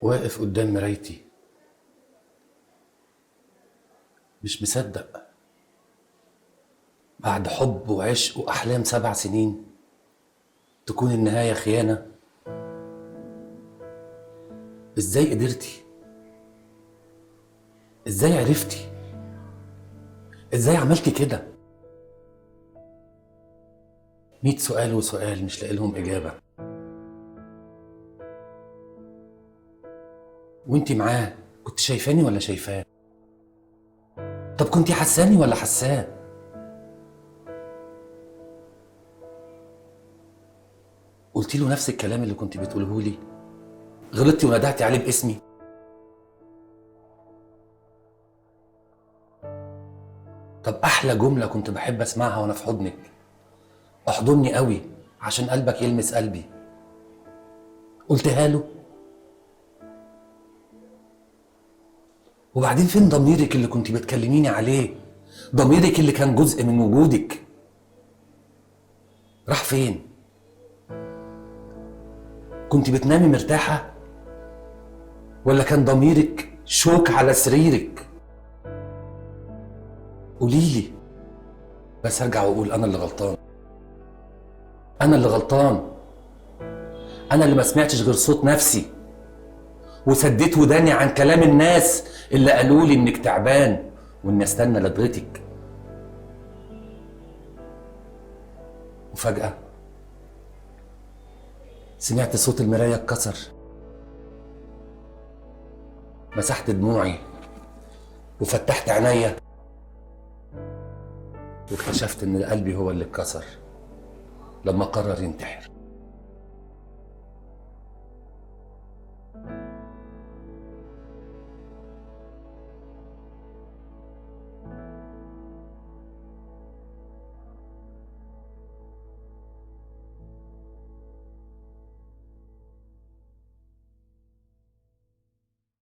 واقف قدام مرايتي مش مصدق. بعد حب وعشق وأحلام 7 سنين تكون النهاية خيانة. ازاي قدرتي؟ ازاي عرفتي؟ ازاي عملتي كده؟ 100 سؤال وسؤال مش لاقي لهم إجابة. وانتي معاه كنت شايفاني ولا شايفاه؟ طب كنتي حساني ولا حساه؟ قلتي له نفس الكلام اللي كنت بتقوله لي؟ غلطتي وندهتي عليه باسمي؟ طب احلى جمله كنت بحب اسمعها وانا في حضنك: احضني قوي عشان قلبك يلمس قلبي، قلتها له؟ وبعدين فين ضميرك اللي كنت بتكلميني عليه؟ ضميرك اللي كان جزء من وجودك راح فين؟ كنت بتنامي مرتاحه ولا كان ضميرك شوك على سريرك؟ قوليلي. بس ارجع واقول انا اللي غلطان، انا اللي غلطان، انا اللي ما سمعتش غير صوت نفسي وسديت وداني عن كلام الناس اللي قالوا لي انك تعبان واني استنى لدغتك. وفجأة سمعت صوت المراية اتكسر، مسحت دموعي وفتحت عينيا واكتشفت ان قلبي هو اللي اتكسر لما قرر ينتحر.